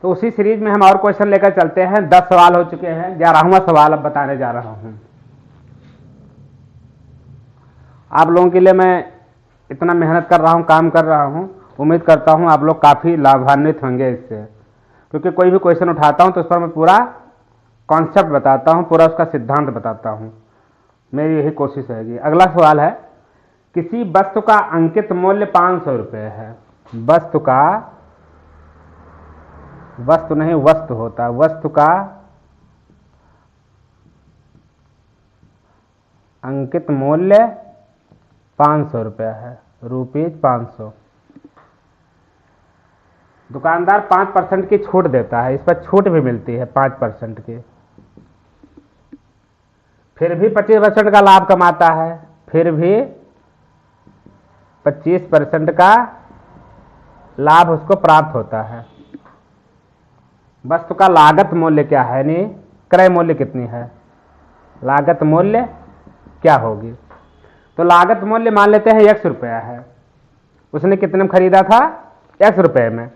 तो उसी सीरीज में हम और क्वेश्चन लेकर चलते हैं। 10 सवाल हो चुके हैं, 11वां सवाल अब बताने जा रहा हूं। आप लोगों के लिए मैं इतना मेहनत कर रहा हूं, काम कर रहा हूं, उम्मीद करता हूं आप लोग काफ़ी लाभान्वित होंगे इससे, क्योंकि कोई भी क्वेश्चन उठाता हूं तो उस पर मैं पूरा कॉन्सेप्ट बताता हूं, पूरा उसका सिद्धांत बताता हूं। मेरी यही कोशिश रहेगी। अगला सवाल है, किसी वस्तु का अंकित मूल्य 500 रुपये है। वस्तु का, वस्तु नहीं वस्तु होता, वस्तु का अंकित मूल्य 500 रुपया है, ₹500। दुकानदार 5% की छूट देता है, इस पर छूट भी मिलती है 5% की, फिर भी 25% का लाभ कमाता है, फिर भी 25% का लाभ उसको प्राप्त होता है। वस्तु का लागत मूल्य क्या है, यानी क्रय मूल्य कितनी है, लागत मूल्य क्या होगी। तो लागत मूल्य मान लेते हैं 100 रुपया है, उसने कितने में खरीदा था, 100 रुपये में,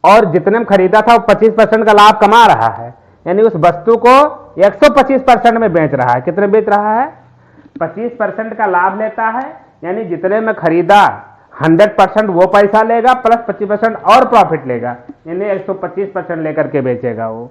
और जितने में खरीदा था वो 25% का लाभ कमा रहा है, यानी उस वस्तु को 125% में बेच रहा है। कितने बेच रहा है, 25% का लाभ लेता है, यानी जितने में खरीदा 100% वो पैसा लेगा प्लस 25% और प्रॉफिट लेगा, यानी 125% लेकर के बेचेगा वो।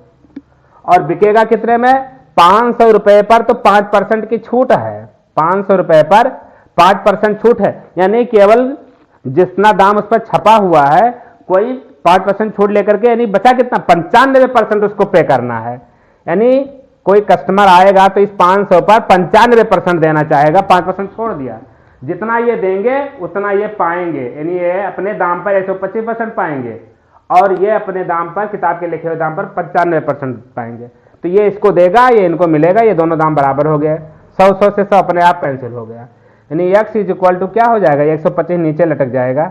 और बिकेगा कितने में, 500 रुपये पर। तो 5% की छूट है, 500 रुपये पर 5% छूट है, यानी केवल जितना दाम उस पर छपा हुआ है, कोई 5% छूट लेकर के, यानी बचा कितना, 95% उसको पे करना है। यानी कोई कस्टमर आएगा तो इस 500 पर 95% देना चाहेगा, 5% छोड़ दिया। जितना ये देंगे उतना ये पाएंगे, यानी ये अपने दाम पर 125% पाएंगे, और ये अपने दाम पर, किताब के लिखे हुए दाम पर 95% पाएंगे। तो ये इसको देगा, ये इनको मिलेगा, ये दोनों दाम बराबर हो गए। 100 से 100 अपने आप कैंसिल हो गया, यानी x इज इक्वल टू क्या हो जाएगा, 125 नीचे लटक जाएगा,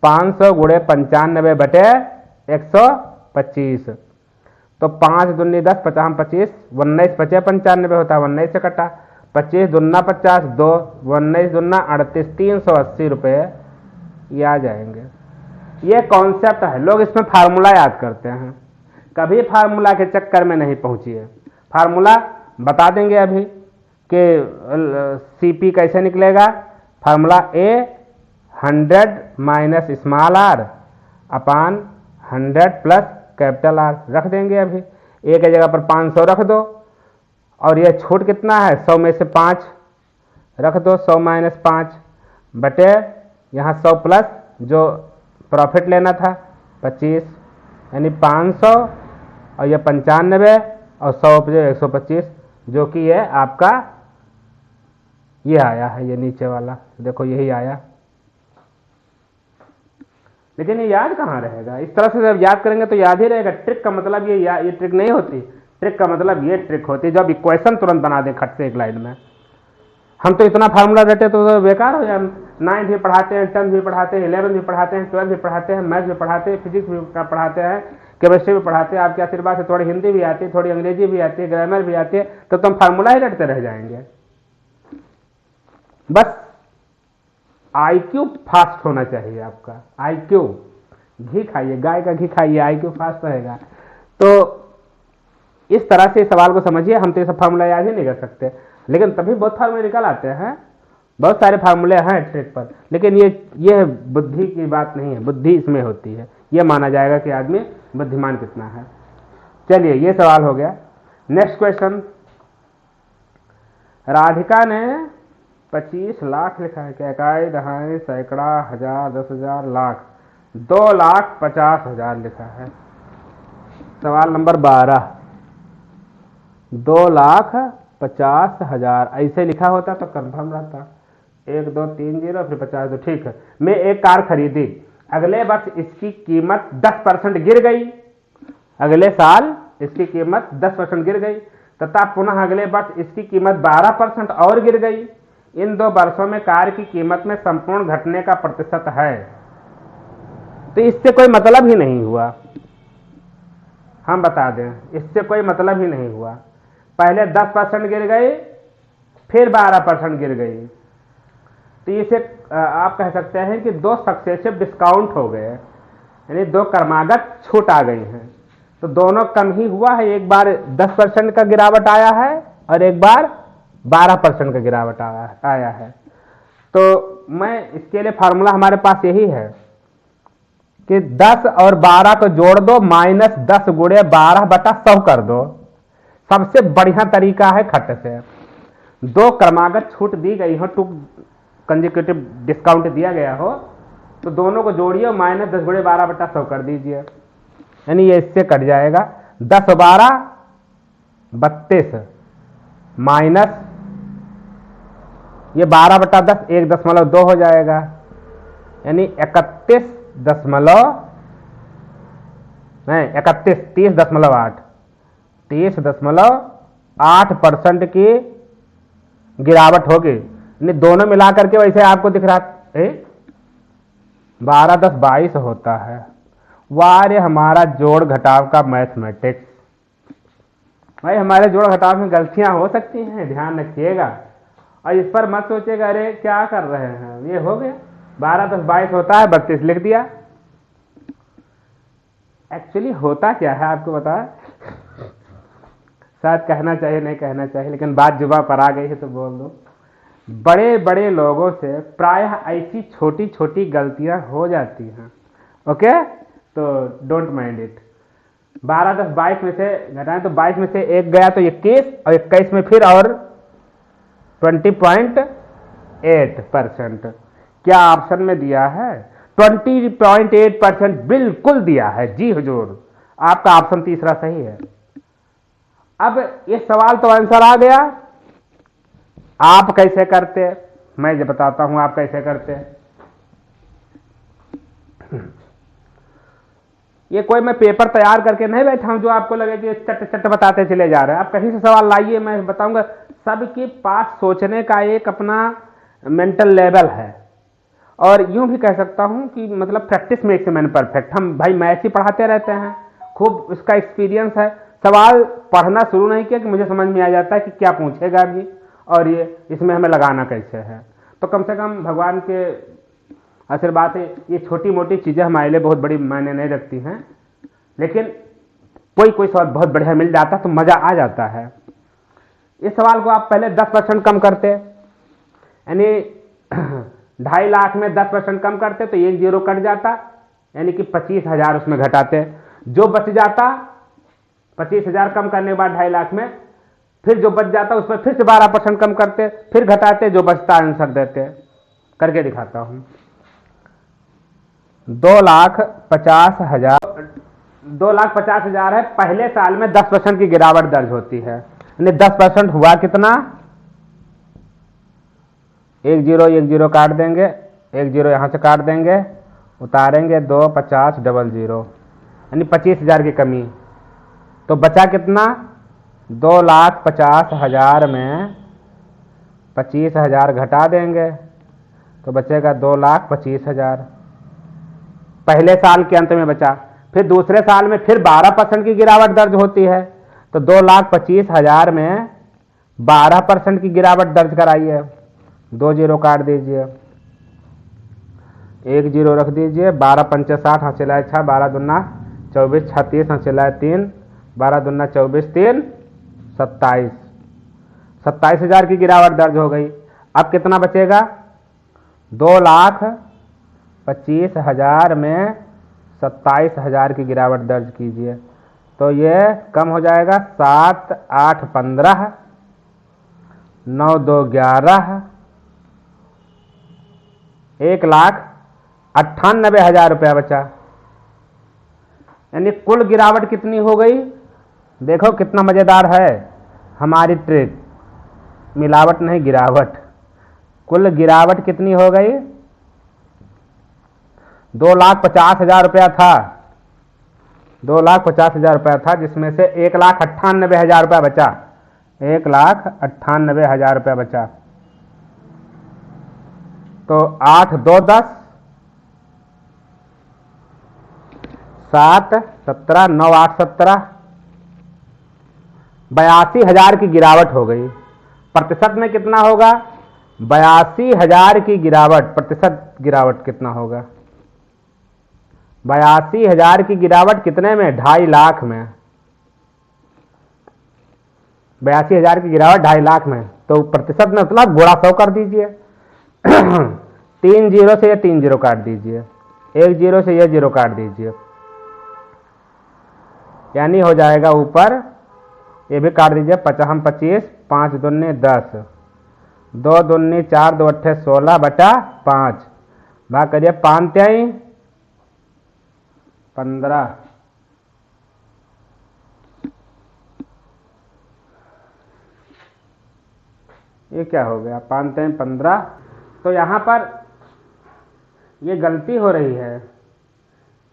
500 गुणे 95 बटे 125। तो 5 दूनी 10, 50 25, 19 बचे 95 होता है, 19 से कटा, 25 दूना 50, 2 19 दूना 38, 380 रुपये ये आ जाएंगे। ये कॉन्सेप्ट है, लोग इसमें फार्मूला याद करते हैं, कभी फार्मूला के चक्कर में नहीं पहुंचिए। फार्मूला बता देंगे अभी कि CP कैसे निकलेगा। Formula A 100 minus small r upon 100 plus capital R रख देंगे। अभी A की जगह पर 500 रख दो, और यह छूट कितना है, 100 में से 5 रख दो, 100 माइनस 5 बटे यहाँ 100 प्लस जो प्रॉफिट लेना था 25, यानी 500 और यह 95 और 100 पे 125, जो कि ये आपका ये आया है, ये नीचे वाला देखो यही आया। लेकिन ये याद कहाँ रहेगा, इस तरह से जब याद करेंगे तो याद ही रहेगा। ट्रिक का मतलब ये ट्रिक नहीं होती, ट्रिक का मतलब ये ट्रिक होती है जब इक्वेशन तुरंत बना दे खट से एक लाइन में। हम तो इतना फार्मूला रटे तो बेकार हो जाए। 9th भी पढ़ाते हैं, 10th भी पढ़ाते हैं, 11th भी पढ़ाते हैं, 12th भी पढ़ाते हैं, मैथ्स भी पढ़ाते हैं, फिजिक्स भी पढ़ाते हैं, केमिस्ट्री भी पढ़ाते हैं। आपके आशीर्वाद से थोड़ी हिंदी भी आती है, थोड़ी अंग्रेजी भी आती है, ग्रामर भी आती है, तो तुम फार्मूला ही रटते रह जाएंगे। बस IQ फास्ट होना चाहिए आपका, IQ। घी खाइए, गाय का घी खाइए, IQ फास्ट रहेगा। तो इस तरह से सवाल को समझिए। हम तो ये सब फार्मूला याद ही नहीं कर सकते, लेकिन तभी बहुत फार्मूले निकल आते हैं। बहुत सारे फार्मूले हैं ट्रिक पर, लेकिन ये बुद्धि की बात नहीं है, बुद्धि इसमें होती है। ये माना जाएगा कि आदमी बुद्धिमान कितना है। चलिए ये सवाल हो गया। नेक्स्ट क्वेश्चन, राधिका ने 25 लाख लिखा है, क्या इकाई, दहाई, सैकड़ा, हजार, 10,000, लाख, 2,50,000 लिखा है। सवाल नंबर 12, 2,50,000 ऐसे लिखा होता तो कंफर्म रहता, 1 2 3 0 फिर 50 तो ठीक है। मैं एक कार खरीदी, अगले वर्ष इसकी कीमत 10% गिर गई, अगले साल इसकी कीमत 10% गिर गई, तथा पुनः अगले वर्ष इसकी कीमत 12% और गिर गई। इन 2 वर्षों में कार की कीमत में संपूर्ण घटने का प्रतिशत है। तो इससे कोई मतलब ही नहीं हुआ, हम बता दें, इससे कोई मतलब ही नहीं हुआ। पहले 10% गिर गई, फिर 12% गिर गई, तो इसे आप कह सकते हैं कि 2 सक्सेसिव डिस्काउंट हो गए, यानी 2 क्रमागत छूट आ गई हैं। तो दोनों कम ही हुआ है, एक बार 10% का गिरावट आया है और एक बार 12% का गिरावट आया है। तो मैं इसके लिए फार्मूला हमारे पास यही है कि 10 और 12 को जोड़ दो, -10 गुणे 12/100 कर दो। सबसे बढ़िया तरीका है खट से। दो क्रमागत छूट दी गई हो, टू कंसेक्यूटिव डिस्काउंट दिया गया हो, तो दोनों को जोड़िए, -10 गुणे 12/100 कर दीजिए, यानी ये इससे कट जाएगा। 10 और 12 32 माइनस ये 12/10 1.2 हो जाएगा, यानी 30.8% की गिरावट होगी। दोनों मिलाकर के वैसे आपको दिख रहा है 12 10 22 होता है। वाह, हमारा जोड़ घटाव का मैथमेटिक्स। भाई हमारे जोड़ घटाव में गलतियां हो सकती हैं, ध्यान रखिएगा और इस पर मत सोचिएगा अरे क्या कर रहे हैं, ये हो गया 12 10 22 होता है, 32 लिख दिया। एक्चुअली होता क्या है आपको बता, शायद कहना चाहिए नहीं कहना चाहिए, लेकिन बात जुबा पर आ गई है तो बोल दो। बड़े बड़े लोगों से प्रायः ऐसी छोटी छोटी गलतियां हो जाती हैं। ओके, तो डोंट माइंड इट। 12 10 22 में से घटाएं तो 22 में से एक गया तो 21 और 21 में फिर और 20.8%। क्या ऑप्शन में दिया है? 20.8% बिल्कुल दिया है जी हुजूर, आपका ऑप्शन तीसरा सही है। अब ये सवाल तो आंसर आ गया, आप कैसे करते, मैं जो बताता हूं आप कैसे करते। ये कोई मैं पेपर तैयार करके नहीं बैठा हूं जो आपको लगे कि चट चट बताते चले जा रहे हैं। आप कहीं से सवाल लाइए, मैं बताऊंगा। सबके पास सोचने का एक अपना मेंटल लेवल है, और यूं भी कह सकता हूं कि मतलब प्रैक्टिस मेक्स मैन परफेक्ट। हम भाई मैथ ही पढ़ाते रहते हैं, खूब उसका एक्सपीरियंस है। सवाल पढ़ना शुरू नहीं किया कि मुझे समझ में आ जाता है कि क्या पूछेगा भी और ये इसमें हमें लगाना कैसे है। तो कम से कम भगवान के आशीर्वाद से ये छोटी मोटी चीज़ें हमारे लिए बहुत बड़ी मायने नहीं रखती हैं, लेकिन कोई सवाल बहुत बढ़िया मिल जाता तो मज़ा आ जाता है। इस सवाल को आप पहले 10% कम करते, यानी 2.5 लाख में 10% कम करते तो 1 जीरो कट जाता, यानी कि 25,000 उसमें घटाते। जो बच जाता 25,000 कम करने के बाद 2.5 लाख में, फिर जो बच जाता उसमें फिर से 12% कम करते, फिर घटाते, जो बचता आंसर देते। करके दिखाता हूं। 2,50,000 है। पहले साल में 10% की गिरावट दर्ज होती है, यानी 10% हुआ कितना? 1 जीरो काट देंगे, 1 जीरो यहां से काट देंगे, उतारेंगे 2 50 00, यानी 25,000 की कमी। तो बचा कितना? 2,50,000 में 25,000 घटा देंगे तो बचेगा 2,25,000। पहले साल के अंत में बचा। फिर दूसरे साल में फिर 12% की गिरावट दर्ज होती है, तो 2,25,000 में 12% की गिरावट दर्ज कराइए। 2 जीरो काट दीजिए, 1 जीरो रख दीजिए। 12 पंचे 60, हाँ चलाए 6, 12 दूना 24, 36 हाँ चलाए 3, 12 दूना 24, 3 27। 27,000 की गिरावट दर्ज हो गई। अब कितना बचेगा? 2,25,000 में 27,000 की गिरावट दर्ज कीजिए, तो ये कम हो जाएगा। 7 8 15, 9 2 11, 1,98,000 रुपया बचा। यानी कुल गिरावट कितनी हो गई? देखो कितना मजेदार है हमारी ट्रिक, मिलावट नहीं गिरावट। कुल गिरावट कितनी हो गई? 2,50,000 रुपया था, 2,50,000 रुपया था, जिसमें से 1,98,000 रुपया बचा। 1,98,000 रुपया बचा। तो 8 2 10, 7 17, 9 8 17, 82,000 की गिरावट हो गई। प्रतिशत में कितना होगा? 82,000 की गिरावट, प्रतिशत गिरावट कितना होगा? 82,000 की गिरावट कितने में? 2.5 लाख में। 82,000 की गिरावट 2.5 लाख में, तो प्रतिशत में मतलब गुणा 100 कर दीजिए। 3 जीरो से ये 3 जीरो काट दीजिए, 1 जीरो से ये जीरो काट दीजिए, यानी हो जाएगा ऊपर, ये भी काट दीजिए, 50 25, 5 दूनी 10, 2 दूनी 4, 2 अट्ठे 16/5, भाग करिए 5 त्याई 15, ये क्या हो गया? 5 त्याई 15। तो यहाँ पर ये गलती हो रही है,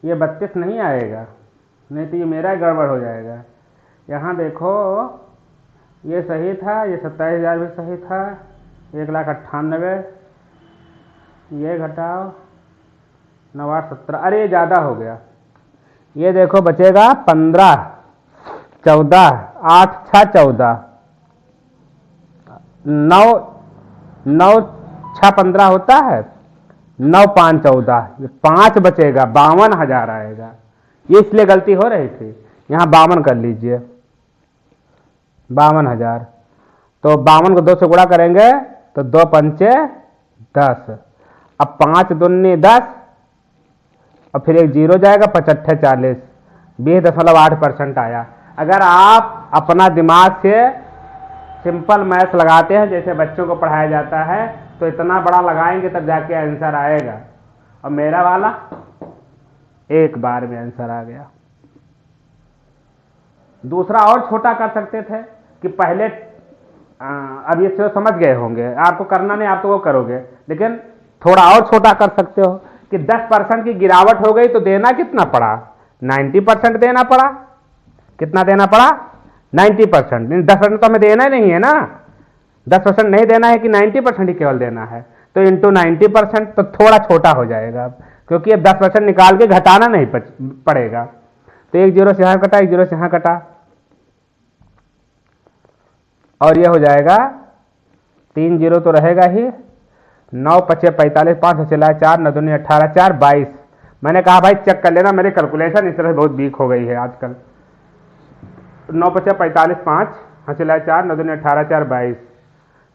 ये 32 नहीं आएगा, नहीं तो ये मेरा गड़बड़ हो जाएगा। यहाँ देखो ये सही था, ये 27,000 भी सही था, 1,98,000, ये घटाओ 9 8 17, अरे ये ज़्यादा हो गया। ये देखो बचेगा 15 14, 8 6 14, 9 9 6 15 होता है, 9 5 14, ये 5 बचेगा, 52,000 आएगा। ये इसलिए गलती हो रही थी, यहाँ 52 कर लीजिए, 52,000। तो 52 को 2 से गुणा करेंगे तो 2 पंचे 10, अब 5 दूनी 10, और फिर एक जीरो जाएगा, 5 अट्ठे 40, 20.8% आया। अगर आप अपना दिमाग से सिंपल मैथ्स लगाते हैं जैसे बच्चों को पढ़ाया जाता है, तो इतना बड़ा लगाएंगे तब जाके आंसर आएगा। और मेरा वाला एक बार में आंसर आ गया। दूसरा और छोटा कर सकते थे कि पहले अब ये तो समझ गए होंगे, आपको करना नहीं, आप तो वो करोगे, लेकिन थोड़ा और छोटा कर सकते हो कि 10% की गिरावट हो गई तो देना कितना पड़ा? 90% देना पड़ा। कितना देना पड़ा? 90%। 10% तो हमें देना ही नहीं है ना, 10% नहीं देना है कि 90% ही केवल देना है, तो इंटू 90%, तो थोड़ा छोटा हो जाएगा, क्योंकि अब 10% निकाल के घटाना नहीं पड़ेगा। तो 1 जीरो से यहाँ कटा, 1 जीरो से यहाँ कटा, और ये हो जाएगा 3 जीरो तो रहेगा ही, 9 5 45, 5 चला 4, 9 दूनी 18, 4 22। मैंने कहा भाई चेक कर लेना, मेरी कैलकुलेशन इस तरह से बहुत वीक हो गई है आजकल। 9 5 45, 5 चला 4, 9 दूनी 18, 4 22।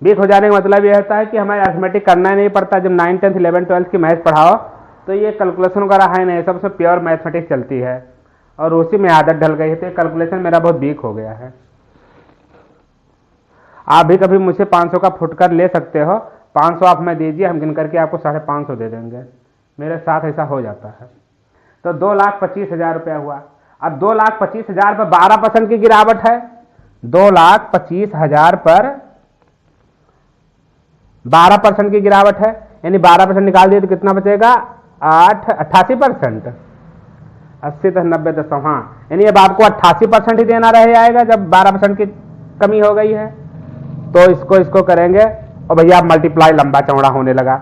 वीक हो जाने का मतलब यह होता है कि हमें अर्थमेटिक करना ही नहीं पड़ता। जब 9 10 11 12 की मैथ पढ़ाओ तो ये कैलकुलेशन वगैरह है नहीं, सबसे प्योर मैथमेटिक्स चलती है, और उसी में आदत ढल गई है, तो कैलकुलेशन मेरा बहुत वीक हो गया है। आप भी कभी मुझसे 500 का फुटकर ले सकते हो, 500 आप में दीजिए, हम गिन करके आपको 550 दे देंगे, मेरे साथ ऐसा हो जाता है। तो 2,25,000 रुपया हुआ। अब 2,25,000 पर 12% की गिरावट है, 2,25,000 पर 12% की गिरावट है, यानी 12% निकाल दिए तो कितना बचेगा? 88%, 80 10 90 10, हाँ, यानी अब आपको 88% ही देना रह जाएगा जब 12% की कमी हो गई है। तो इसको करेंगे, और भैया आप मल्टीप्लाई लंबा चौड़ा होने लगा।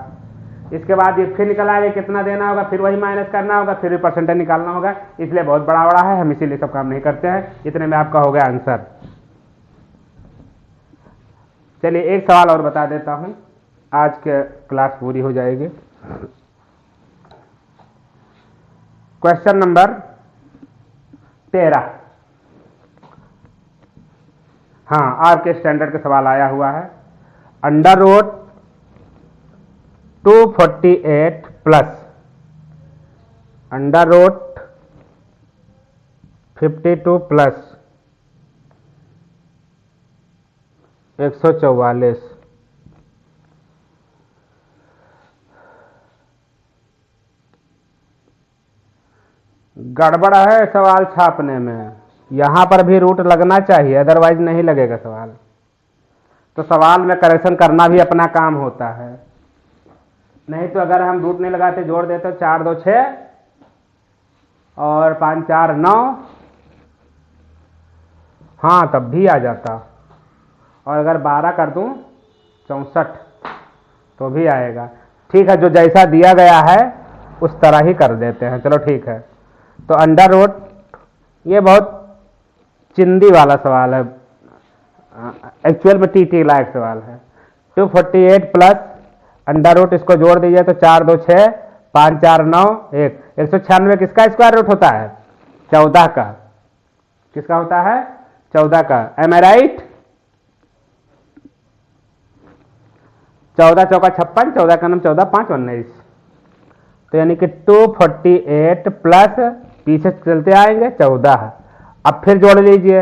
इसके बाद ये फिर निकल आएगा कितना देना होगा, फिर वही माइनस करना होगा, फिर भी परसेंटेज निकालना होगा, इसलिए बहुत बड़ा बड़ा है, हम इसीलिए सब काम नहीं करते हैं। इतने में आपका हो गया आंसर। चलिए एक सवाल और बता देता हूं, आज के क्लास पूरी हो जाएगी। क्वेश्चन नंबर 13, हाँ, आपके स्टैंडर्ड का सवाल आया हुआ है। Under root 248 plus under root 52 plus 144, गड़बड़ है सवाल छापने में, यहां पर भी रूट लगना चाहिए, अदरवाइज नहीं लगेगा सवाल। तो सवाल में करेक्शन करना भी अपना काम होता है, नहीं तो अगर हम रूट नहीं लगाते, जोड़ देते 4 2 6 और 5 4 9, हाँ तब भी आ जाता, और अगर 12 कर दूं 64 तो भी आएगा। ठीक है, जो जैसा दिया गया है उस तरह ही कर देते हैं, चलो ठीक है। तो अंडर रूट, ये बहुत चिंदी वाला सवाल है, एक्चुअल में टी लायक सवाल है। 248 प्लस अंडर रूट, इसको जोड़ दीजिए तो 4 2 6, 5 4 9 1, 196 किसका स्क्वायर रूट होता है? 14 का। किसका होता है? 14 का। एम आई राइट? 14 चौका 56, 14 का नाम 14 5 19, तो यानी कि 248 प्लस पीछे चलते आएंगे 14। अब फिर जोड़ लीजिए,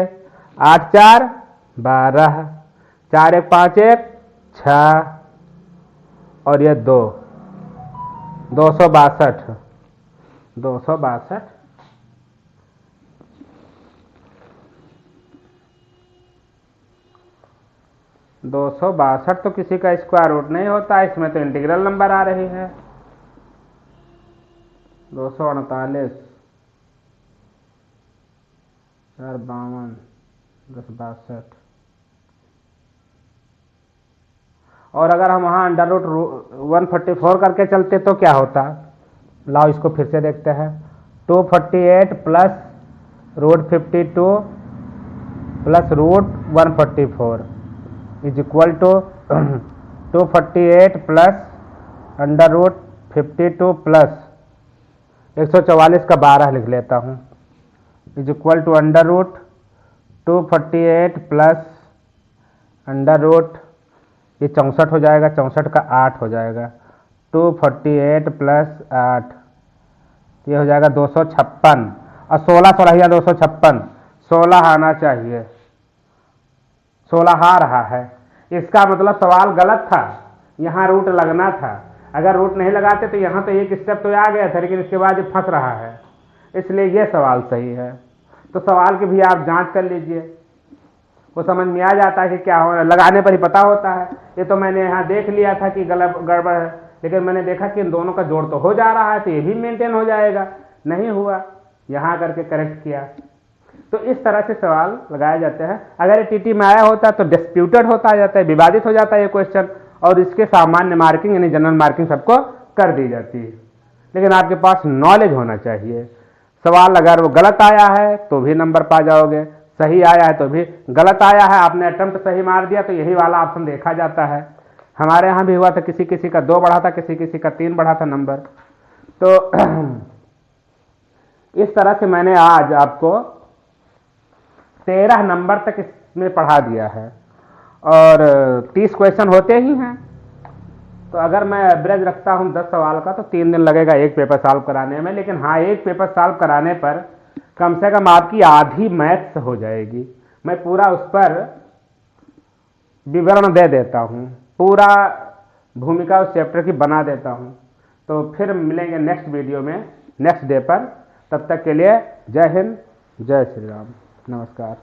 8 4 12, 4 1 5 1 6 और ये 2, 262 262 262 तो किसी का स्क्वायर रूट नहीं होता, इसमें तो इंटीग्रल नंबर आ रही है। 248 4 52 10 62, और अगर हम वहाँ अंडर रूट 144 करके चलते तो क्या होता? लाओ इसको फिर से देखते हैं। 248 plus root 52 plus root 144 is equal to 248 plus under root 52 plus 144 का 12 लिख लेता हूँ, is equal to under root 248 plus under root, ये 64 हो जाएगा, 64 का 8 हो जाएगा, 248 प्लस 8, ये हो जाएगा 256, और 16 16 256, 16 आना चाहिए, 16 आ रहा है। इसका मतलब सवाल गलत था, यहाँ रूट लगना था। अगर रूट नहीं लगाते तो यहाँ तो एक स्टेप तो आ गया था, लेकिन इसके बाद ये फंस रहा है, इसलिए ये सवाल सही है। तो सवाल की भी आप जांच कर लीजिए, वो समझ में आ जाता है कि क्या हो रहा है, लगाने पर ही पता होता है। ये तो मैंने यहाँ देख लिया था कि गलत गड़बड़ है, लेकिन मैंने देखा कि इन दोनों का जोड़ तो हो जा रहा है, तो ये भी मेंटेन हो जाएगा, नहीं हुआ, यहाँ करके करेक्ट किया। तो इस तरह से सवाल लगाए जाते हैं। अगर ये टीटी में आया होता तो डिस्प्यूटेड होता जाता है, विवादित हो जाता है ये क्वेश्चन, और इसके सामान्य मार्किंग यानी जनरल मार्किंग सबको कर दी जाती है। लेकिन आपके पास नॉलेज होना चाहिए। सवाल अगर वो गलत आया है तो भी नंबर पा जाओगे, सही आया है तो भी, गलत आया है आपने अटेम्प्ट सही मार दिया तो यही वाला ऑप्शन देखा जाता है। हमारे यहाँ भी हुआ था, किसी किसी का 2 बढ़ा था, किसी किसी का 3 बढ़ा था नंबर। तो इस तरह से मैंने आज आपको 13 नंबर तक इसमें पढ़ा दिया है, और 30 क्वेश्चन होते ही हैं। तो अगर मैं एवरेज रखता हूं 10 सवाल का तो 3 दिन लगेगा एक पेपर सॉल्व कराने में। लेकिन हाँ, एक पेपर सॉल्व कराने पर कम से कम आपकी आधी मैथ्स हो जाएगी। मैं पूरा उस पर विवरण दे देता हूं, पूरा भूमिका उस चैप्टर की बना देता हूं। तो फिर मिलेंगे नेक्स्ट वीडियो में, नेक्स्ट डे पर। तब तक के लिए जय हिंद, जय श्री राम, नमस्कार।